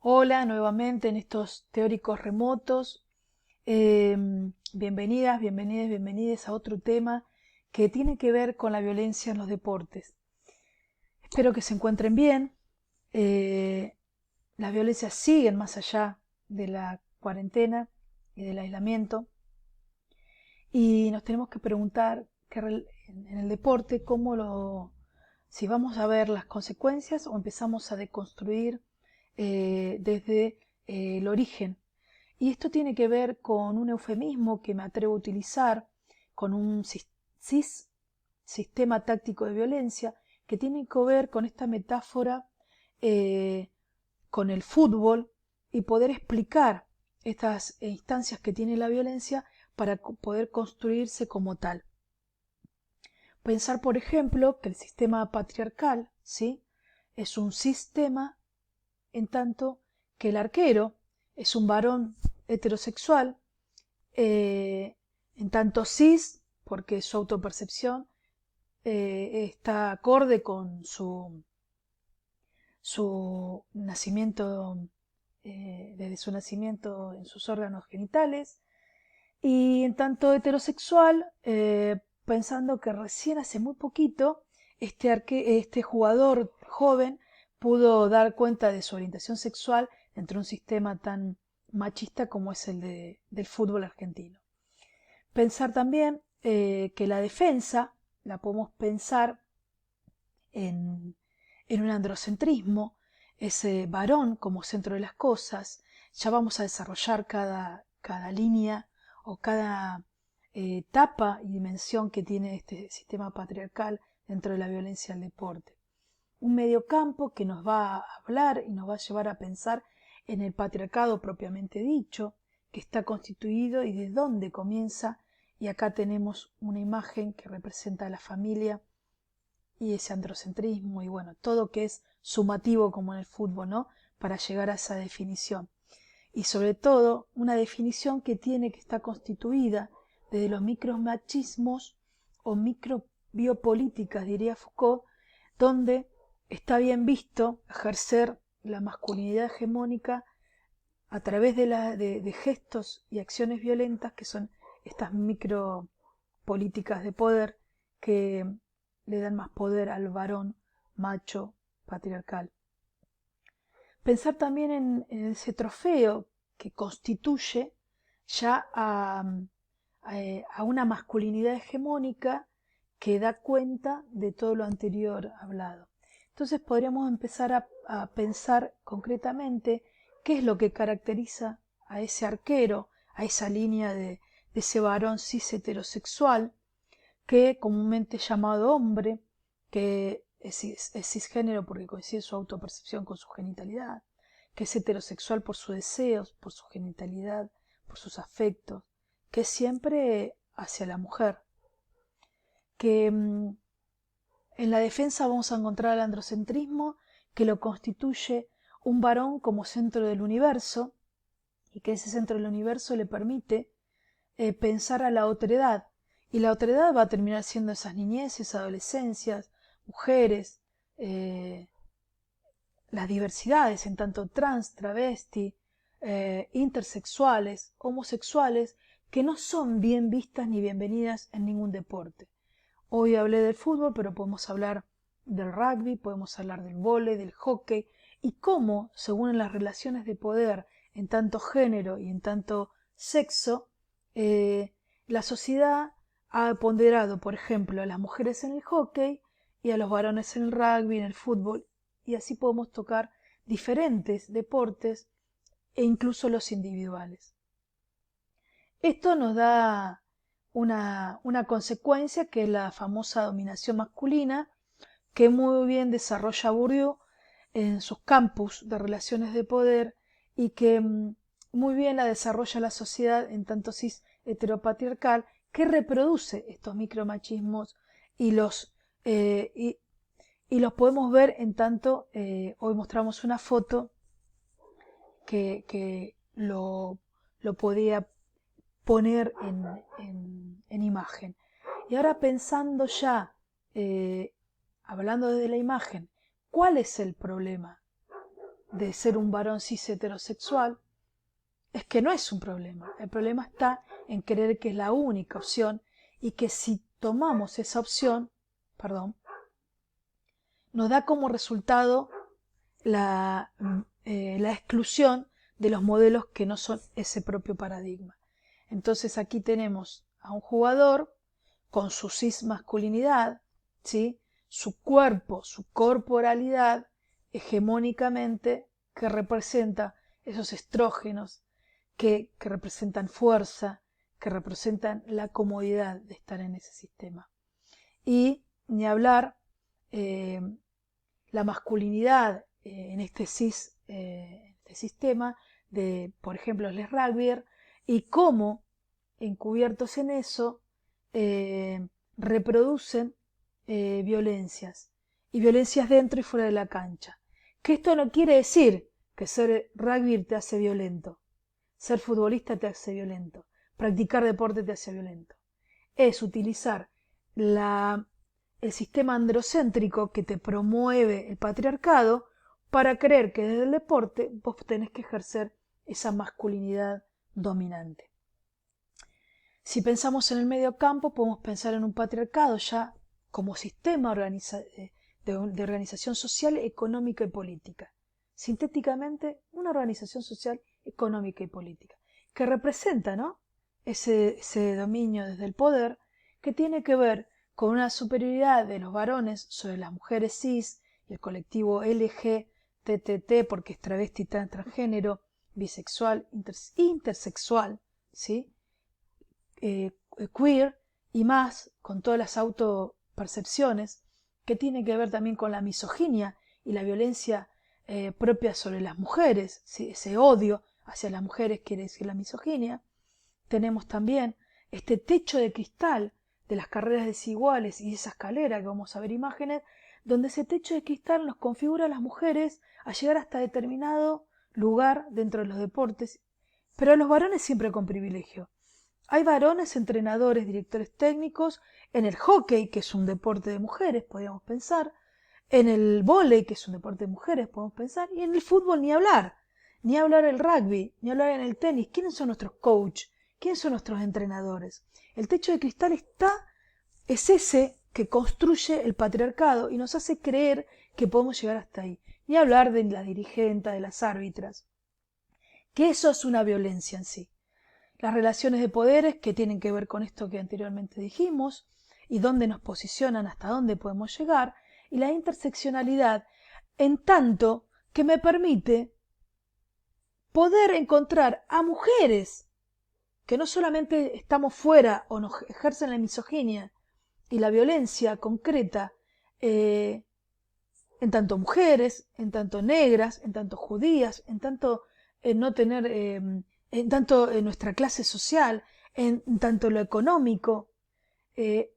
Hola nuevamente en estos teóricos remotos. Bienvenidas, bienvenidas, bienvenidas a otro tema que tiene que ver con la violencia en los deportes. Espero que se encuentren bien. Eh, las violencias siguen más allá de la cuarentena y del aislamiento. Y nos tenemos que preguntar en el deporte si vamos a ver las consecuencias o empezamos a deconstruir desde el origen. Y esto tiene que ver con un eufemismo que me atrevo a utilizar, con un sistema táctico de violencia, que tiene que ver con esta metáfora eh, con el fútbol y poder explicar estas instancias que tiene la violencia para poder construirse como tal. Pensar, por ejemplo, que el sistema patriarcal, ¿sí?, es un sistema en tanto que el arquero es un varón heterosexual, en tanto cis, porque su autopercepción está acorde con su nacimiento, desde su nacimiento en sus órganos genitales, y en tanto heterosexual, pensando que recién hace muy poquito este jugador joven pudo dar cuenta de su orientación sexual dentro de un sistema tan machista como es del fútbol argentino. Pensar también que la defensa la podemos pensar en, en un androcentrismo, ese varón como centro de las cosas. Ya vamos a desarrollar cada línea o cada etapa y dimensión que tiene este sistema patriarcal dentro de la violencia al deporte. Un mediocampo que nos va a hablar y nos va a llevar a pensar en el patriarcado propiamente dicho, que está constituido y de dónde comienza. Y acá tenemos una imagen que representa a la familia y ese androcentrismo y bueno, todo que es sumativo como en el fútbol, ¿no? Para llegar a esa definición. Y sobre todo, una definición que está constituida desde los micromachismos o microbiopolíticas, diría Foucault, donde está bien visto ejercer la masculinidad hegemónica a través de gestos y acciones violentas, que son estas micropolíticas de poder que le dan más poder al varón macho patriarcal. Pensar también en ese trofeo que constituye ya a una masculinidad hegemónica que da cuenta de todo lo anterior hablado. Entonces podríamos empezar a pensar concretamente qué es lo que caracteriza a ese arquero, a esa línea de ese varón cis heterosexual, que comúnmente llamado hombre, que es cisgénero porque coincide su autopercepción con su genitalidad, que es heterosexual por sus deseos, por su genitalidad, por sus afectos, que es siempre hacia la mujer, que en la defensa vamos a encontrar el androcentrismo, que lo constituye un varón como centro del universo, y que ese centro del universo le permite pensar a la otredad, y la otredad va a terminar siendo esas niñeces, adolescencias, mujeres, las diversidades en tanto trans, travesti, intersexuales, homosexuales, que no son bien vistas ni bienvenidas en ningún deporte. Hoy hablé del fútbol, pero podemos hablar del rugby, podemos hablar del vóley, del hockey, y cómo, según las relaciones de poder en tanto género y en tanto sexo, la sociedad ha ponderado, por ejemplo, a las mujeres en el hockey y a los varones en el rugby, en el fútbol, y así podemos tocar diferentes deportes e incluso los individuales. Esto nos da una consecuencia que es la famosa dominación masculina, que muy bien desarrolla Bourdieu en sus campus de relaciones de poder y que muy bien la desarrolla la sociedad en tanto cis heteropatriarcal, que reproduce estos micromachismos y eh, y, y los podemos ver en tanto, hoy mostramos una foto que lo podía poner en imagen. Y ahora pensando ya, hablando de la imagen, ¿cuál es el problema? de ser un varón cis heterosexual, es que no es un problema. El problema está en creer que es la única opción y que si tomamos esa opción, nos da como resultado la exclusión de los modelos que no son ese propio paradigma. Entonces aquí tenemos a un jugador con su cis masculinidad, ¿sí? Su cuerpo, su corporalidad hegemónicamente que representa esos estrógenos que representan fuerza, que representan la comodidad de estar en ese sistema. Y ni hablar la masculinidad en este sistema de, por ejemplo, les rugby, y cómo encubiertos en eso reproducen violencias, y violencias dentro y fuera de la cancha. Que esto no quiere decir que ser rugby te hace violento, ser futbolista te hace violento, practicar deporte te hace violento. Es utilizar el sistema androcéntrico que te promueve el patriarcado para creer que desde el deporte vos tenés que ejercer esa masculinidad dominante. Si pensamos en el medio campo, podemos pensar en un patriarcado ya como sistema de organización social, económica y política. Sintéticamente, una organización social, económica y política, que representa, ¿no?, ese dominio desde el poder, que tiene que ver con una superioridad de los varones sobre las mujeres cis y el colectivo LGTT, porque es travesti, transgénero, bisexual, intersexual, ¿sí? Queer y más, con todas las autopercepciones, que tiene que ver también con la misoginia y la violencia propia sobre las mujeres, ¿sí? Ese odio hacia las mujeres quiere decir la misoginia. Tenemos también este techo de cristal de las carreras desiguales y esa escalera que vamos a ver imágenes, donde ese techo de cristal nos configura a las mujeres a llegar hasta determinado lugar dentro de los deportes, pero a los varones siempre con privilegio. Hay varones, entrenadores, directores técnicos, en el hockey, que es un deporte de mujeres, podríamos pensar, en el vóley, que es un deporte de mujeres, podemos pensar, y en el fútbol ni hablar el rugby, ni hablar en el tenis. ¿Quiénes son nuestros coaches? ¿Quiénes son nuestros entrenadores? El techo de cristal es ese que construye el patriarcado y nos hace creer que podemos llegar hasta ahí. Ni hablar de las dirigentes, de las árbitras, que eso es una violencia en sí. Las relaciones de poderes que tienen que ver con esto que anteriormente dijimos y dónde nos posicionan, hasta dónde podemos llegar, y la interseccionalidad en tanto que me permite poder encontrar a mujeres que no solamente estamos fuera o nos ejercen la misoginia y la violencia concreta en tanto mujeres, en tanto negras, en tanto judías, en tanto no tener, en tanto en nuestra clase social, en tanto lo económico,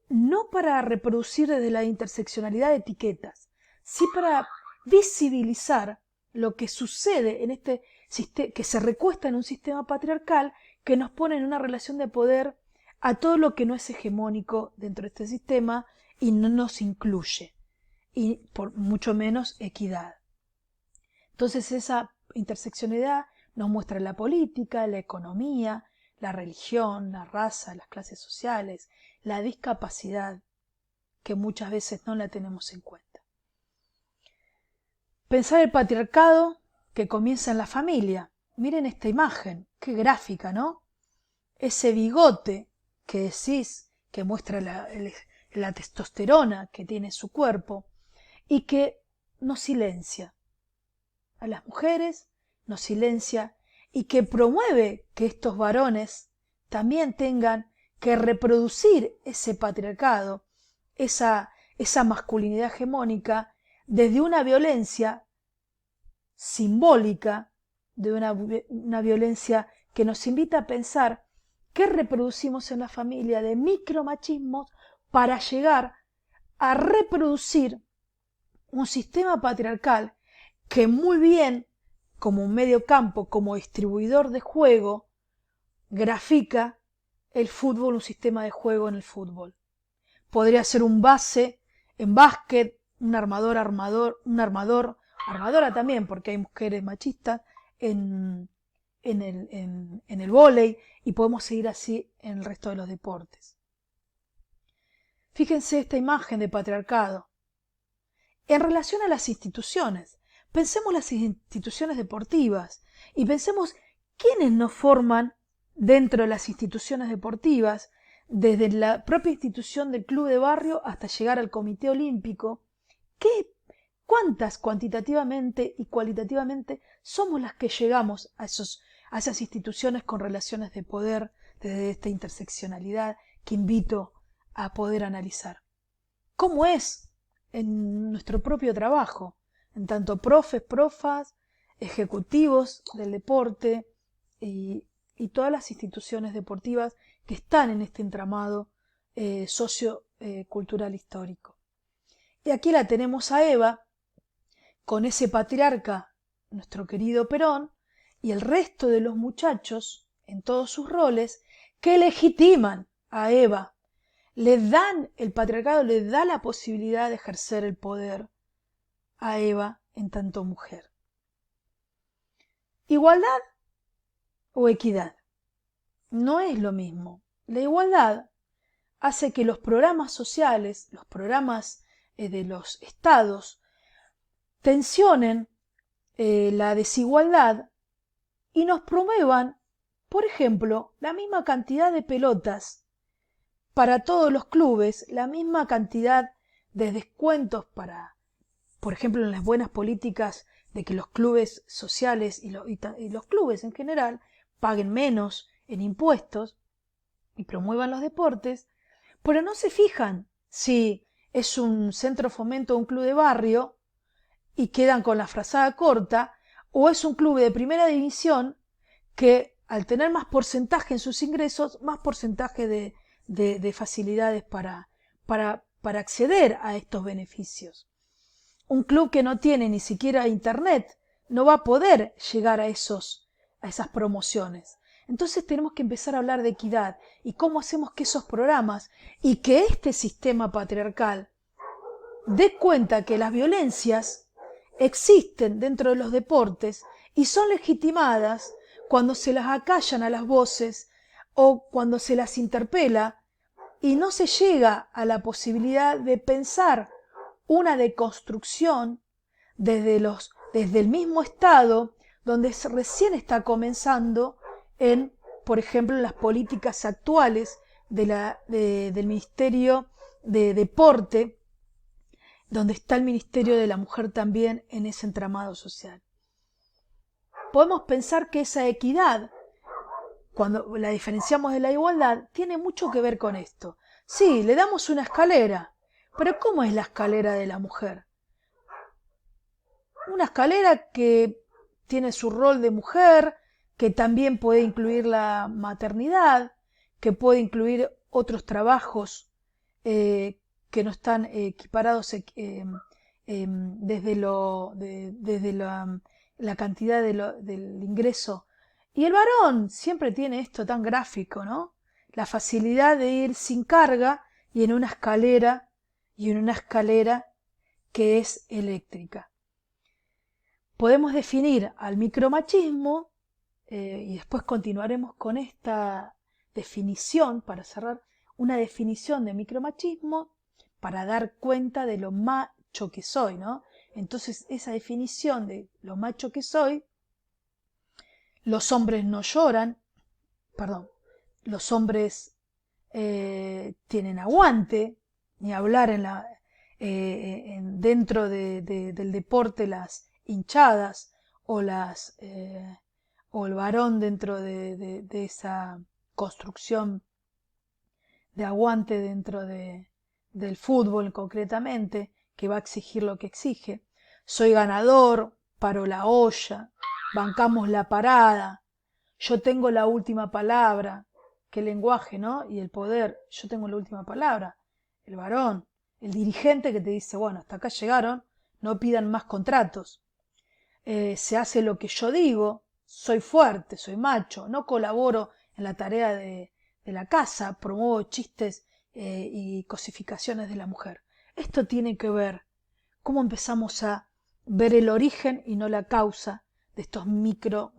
no para reproducir desde la interseccionalidad de etiquetas, sí para visibilizar lo que sucede en este sistema, que se recuesta en un sistema patriarcal que nos pone en una relación de poder a todo lo que no es hegemónico dentro de este sistema y no nos incluye, y por mucho menos equidad. Entonces esa interseccionalidad nos muestra la política, la economía, la religión, la raza, las clases sociales, la discapacidad, que muchas veces no la tenemos en cuenta. Pensar el patriarcado que comienza en la familia. Miren esta imagen, qué gráfica, ¿no? Ese bigote que decís, que muestra la testosterona que tiene su cuerpo y que nos silencia a las mujeres, nos silencia y que promueve que estos varones también tengan que reproducir ese patriarcado, esa masculinidad hegemónica desde una violencia simbólica, de una violencia que nos invita a pensar qué reproducimos en la familia de micromachismos para llegar a reproducir un sistema patriarcal que muy bien, como un medio campo, como distribuidor de juego, grafica el fútbol, un sistema de juego en el fútbol. Podría ser un base en básquet, un armador, armadora también, porque hay mujeres machistas en el vóley, y podemos seguir así en el resto de los deportes. Fíjense esta imagen de patriarcado. En relación a las instituciones, pensemos las instituciones deportivas y pensemos quiénes nos forman dentro de las instituciones deportivas, desde la propia institución del club de barrio hasta llegar al Comité Olímpico. ¿Cuántas cuantitativamente y cualitativamente somos las que llegamos a esas instituciones con relaciones de poder desde esta interseccionalidad que invito a poder analizar? ¿Cómo es en nuestro propio trabajo, en tanto profes, profas, ejecutivos del deporte y todas las instituciones deportivas que están en este entramado sociocultural histórico? Y aquí la tenemos a Eva, con ese patriarca, nuestro querido Perón, y el resto de los muchachos, en todos sus roles, que legitiman a Eva. El patriarcado le da la posibilidad de ejercer el poder a Eva en tanto mujer. ¿Igualdad o equidad? No es lo mismo. La igualdad hace que los programas sociales, los programas de los estados, tensionen la desigualdad y nos promuevan, por ejemplo, la misma cantidad de pelotas para todos los clubes, la misma cantidad de descuentos para, por ejemplo, en las buenas políticas de que los clubes sociales y los clubes en general paguen menos en impuestos y promuevan los deportes, pero no se fijan si es un centro fomento o un club de barrio y quedan con la frazada corta, o es un club de primera división que al tener más porcentaje en sus ingresos, más porcentaje de facilidades para acceder a estos beneficios. Un club que no tiene ni siquiera internet no va a poder llegar a esas promociones. Entonces tenemos que empezar a hablar de equidad y cómo hacemos que esos programas y que este sistema patriarcal dé cuenta que las violencias existen dentro de los deportes y son legitimadas cuando se las acallan a las voces o cuando se las interpela y no se llega a la posibilidad de pensar una deconstrucción desde el mismo Estado donde recién está comenzando por ejemplo, las políticas actuales del Ministerio de Deporte, donde está el Ministerio de la Mujer también en ese entramado social. Podemos pensar que esa equidad, cuando la diferenciamos de la igualdad, tiene mucho que ver con esto. Sí, le damos una escalera, pero ¿cómo es la escalera de la mujer? Una escalera que tiene su rol de mujer, que también puede incluir la maternidad, que puede incluir otros trabajos que no están equiparados desde la cantidad del ingreso. Y el varón siempre tiene esto tan gráfico, ¿no? La facilidad de ir sin carga y en una escalera que es eléctrica. Podemos definir al micromachismo y después continuaremos con esta definición para cerrar, una definición de micromachismo para dar cuenta de lo macho que soy, ¿no? Entonces esa definición de lo macho que soy, los hombres no lloran, los hombres tienen aguante, ni hablar dentro del deporte las hinchadas o o el varón dentro de esa construcción de aguante dentro del fútbol concretamente, que va a exigir lo que exige. Soy ganador, paro la olla, bancamos la parada, yo tengo la última palabra. Qué lenguaje, ¿no? Y el poder, yo tengo la última palabra. El varón, el dirigente que te dice, bueno, hasta acá llegaron, no pidan más contratos. Se hace lo que yo digo, soy fuerte, soy macho, no colaboro en la tarea de la casa, promuevo chistes y cosificaciones de la mujer. Esto tiene que ver cómo empezamos a ver el origen y no la causa de estos micro